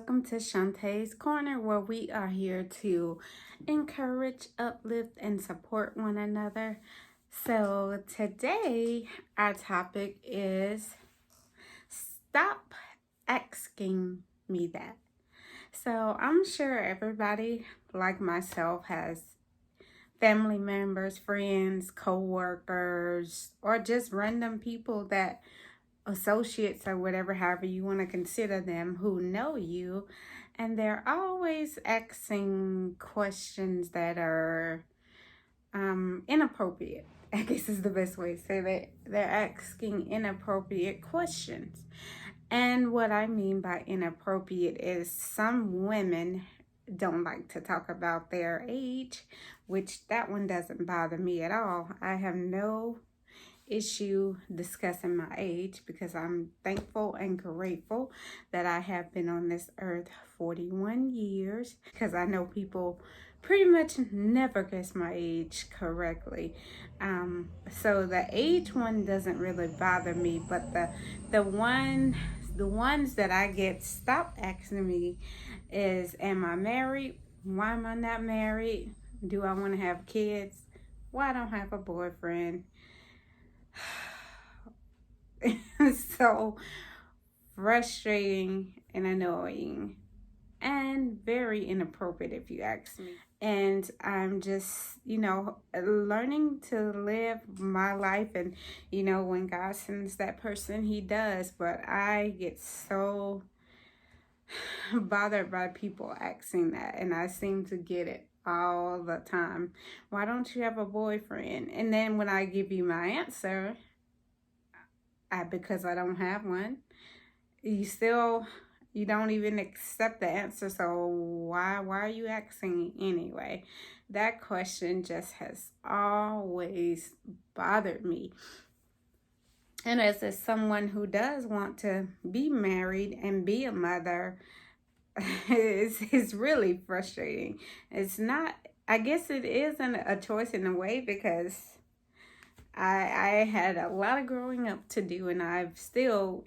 welcome to Shante's Corner, where we are here to encourage, uplift, and support one another. So, today our topic is stop asking me that. So, I'm sure everybody, like myself, has family members, friends, co workers, or just random people that associates or whatever, however you want to consider them, who know you, and they're always asking questions that are inappropriate. I guess is the best way to say that. They're asking inappropriate questions. And what I mean by inappropriate is some women don't like to talk about their age, which that one doesn't bother me at all. I have no issue discussing my age because I'm thankful and grateful that I have been on this earth 41 years, because I know people pretty much never guess my age correctly. So the age one doesn't really bother me, but the ones that I get stopped asking me is, am I married? Why am I not married? Do I want to have kids? Why I don't have a boyfriend? So frustrating and annoying and very inappropriate, if you ask me. And I'm just, learning to live my life. And, when God sends that person, He does. But I get so bothered by people asking that. And I seem to get it all the time. Why don't you have a boyfriend? And then when I give you my answer, because I don't have one, you don't even accept the answer. So why are you asking anyway? That question just has always bothered me. And as someone who does want to be married and be a mother, it's really frustrating. It's not, I guess it isn't a choice in a way, because I had a lot of growing up to do, and I've still,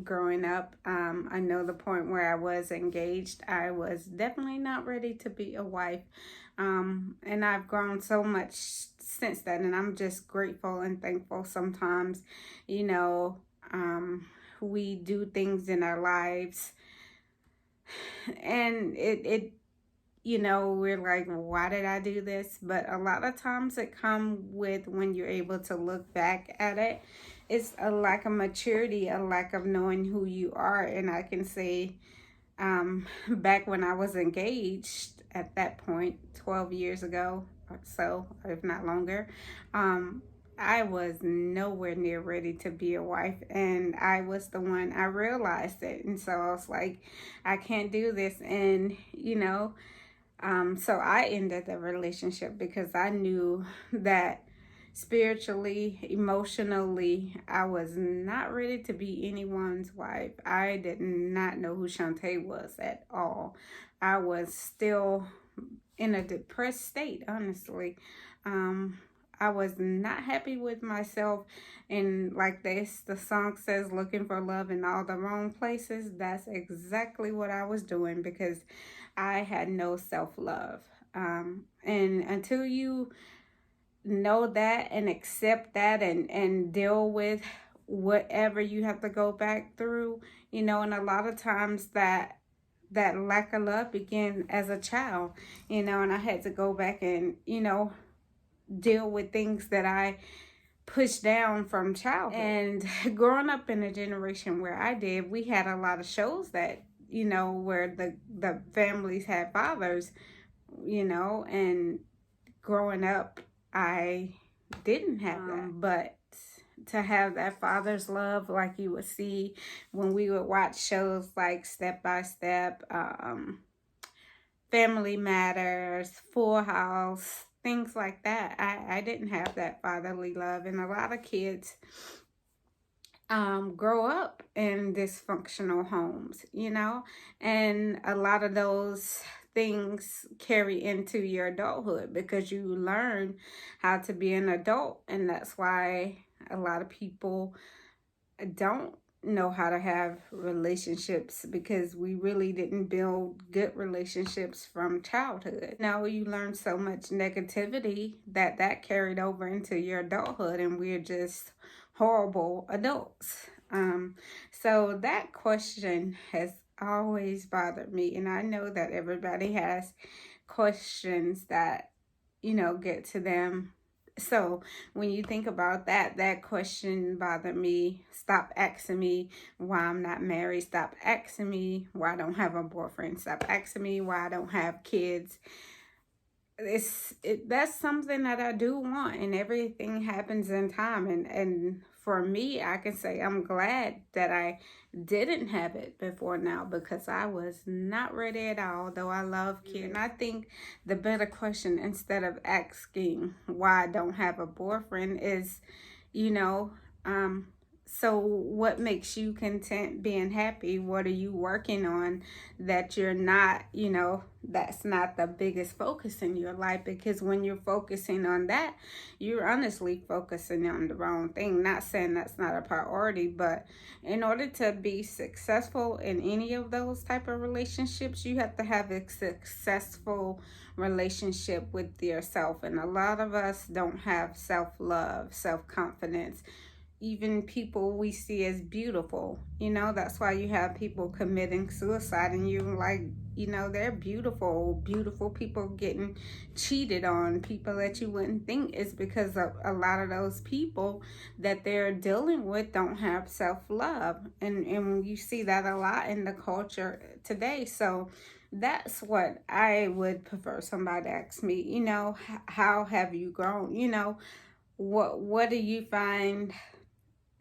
growing up. I know the point where I was engaged, I was definitely not ready to be a wife. And I've grown so much since then, and I'm just grateful and thankful. Sometimes, we do things in our lives, and it we're like, why did I do this? But a lot of times it comes with, when you're able to look back at it, it's a lack of maturity, a lack of knowing who you are. And I can say, back when I was engaged at that point, 12 years ago or so, if not longer, I was nowhere near ready to be a wife, and I was the one, I realized it. And so I was like, I can't do this. And, so I ended the relationship because I knew that spiritually, emotionally, I was not ready to be anyone's wife. I did not know who Shante was at all. I was still in a depressed state, honestly. I was not happy with myself. And like the song says, looking for love in all the wrong places. That's exactly what I was doing, because I had no self-love. And until you know that and accept that and deal with whatever you have to go back through, and a lot of times that lack of love began as a child, and I had to go back and, deal with things that I pushed down from childhood. And growing up in a generation where I did, we had a lot of shows that, where the families had fathers, and growing up, I didn't have that. But to have that father's love, like you would see when we would watch shows like Step by Step, Family Matters, Full House, things like that. I didn't have that fatherly love. And a lot of kids grow up in dysfunctional homes, and a lot of those things carry into your adulthood because you learn how to be an adult. And that's why a lot of people don't know how to have relationships because we really didn't build good relationships from childhood. Now you learn so much negativity that carried over into your adulthood, and we're just horrible adults. So that question has always bothered me, and I know that everybody has questions that get to them. So when you think about that question bothered me. Stop asking me why I'm not married. Stop asking me why I don't have a boyfriend. Stop asking me why I don't have kids. That's something that I do want, and everything happens in time. And for me, I can say I'm glad that I didn't have it before now, because I was not ready at all. Though I love kids, and I think the better question, instead of asking why I don't have a boyfriend, is, you know, um, so what makes you content being happy? What are you working on that you're not, that's not the biggest focus in your life? Because when you're focusing on that, you're honestly focusing on the wrong thing. Not saying that's not a priority, but in order to be successful in any of those type of relationships, you have to have a successful relationship with yourself. And a lot of us don't have self-love, self-confidence. Even people we see as beautiful, that's why you have people committing suicide, and you like, they're beautiful, beautiful people getting cheated on. People that you wouldn't think, is because of a lot of those people that they're dealing with don't have self-love. And you see that a lot in the culture today. So that's what I would prefer somebody to ask me, how have you grown? What do you find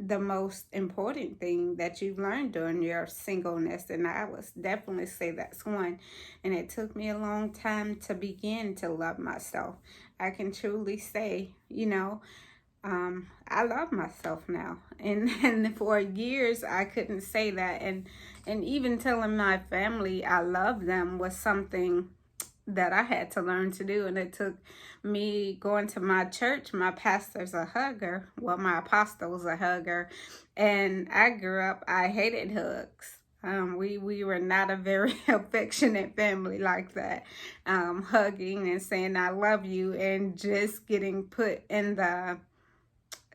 the most important thing that you've learned during your singleness? And I would definitely say that's one. And it took me a long time to begin to love myself. I can truly say, I love myself now. And for years I couldn't say that. And even telling my family I love them was something that I had to learn to do. And it took me going to my church. My pastor's a hugger. Well, my apostle's a hugger. And I grew up, I hated hugs. We were not a very affectionate family like that. Hugging and saying I love you, and just getting put in the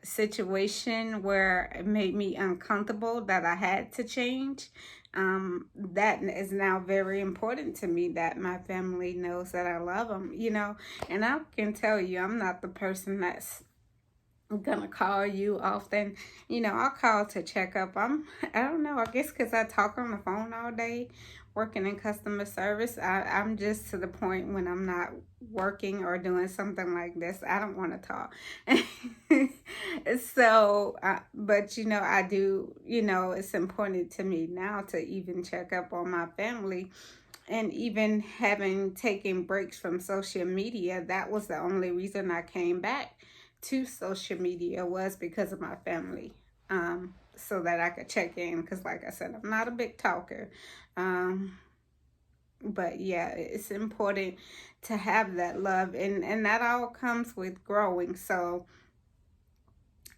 situation where it made me uncomfortable that I had to change. That is now very important to me, that my family knows that I love them, and I can tell you, I'm not the person that's gonna call you often. I'll call to check up. I don't know, I guess because I talk on the phone all day working in customer service. I'm just to the point, when I'm not working or doing something like this, I don't want to talk. So but I do, it's important to me now to even check up on my family. And even having taken breaks from social media, that was the only reason I came back to social media, was because of my family. So that I could check in, because like I said, I'm not a big talker. Um, but yeah, it's important to have that love, and that all comes with growing. So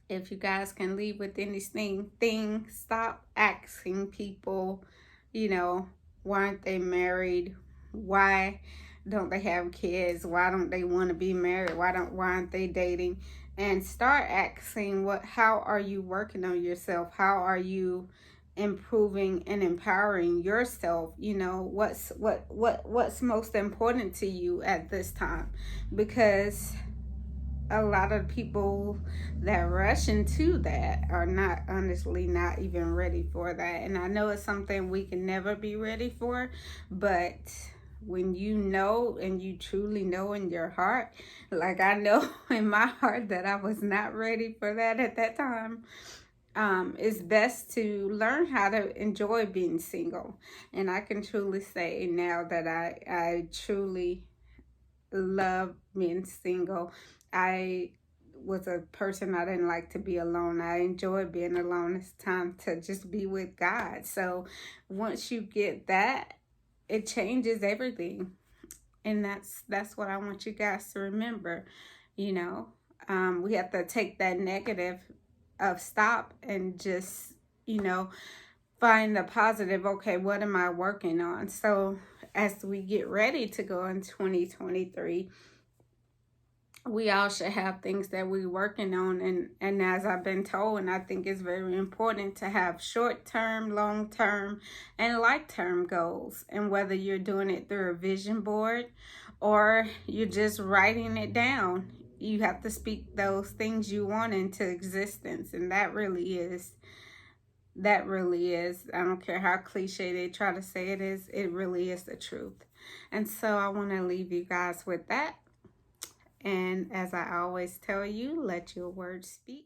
if you guys can leave with anything, stop asking people, you know, why aren't they married? Why don't they have kids? Why don't they want to be married? Why aren't they dating? And start asking, how are you working on yourself? How are you improving and empowering yourself? What's most important to you at this time? Because a lot of people that rush into that are not, honestly, not even ready for that. And I know it's something we can never be ready for, but when you know, and you truly know in your heart, like I know in my heart that I was not ready for that at that time, it's best to learn how to enjoy being single. And I can truly say now that I truly love being single. I was a person, I didn't like to be alone. I enjoy being alone. It's time to just be with God. So once you get that, it changes everything. And that's what I want you guys to remember. You know, we have to take that negative of stop and just you know, find the positive. Okay, what am I working on? So as we get ready to go in 2023, we all should have things that we're working on, and as I've been told, and I think it's very important to have short-term, long-term, and life-term goals. And whether you're doing it through a vision board or you're just writing it down, you have to speak those things you want into existence. And that really is, I don't care how cliche they try to say it is, it really is the truth. And so I want to leave you guys with that. And as I always tell you, let your words speak.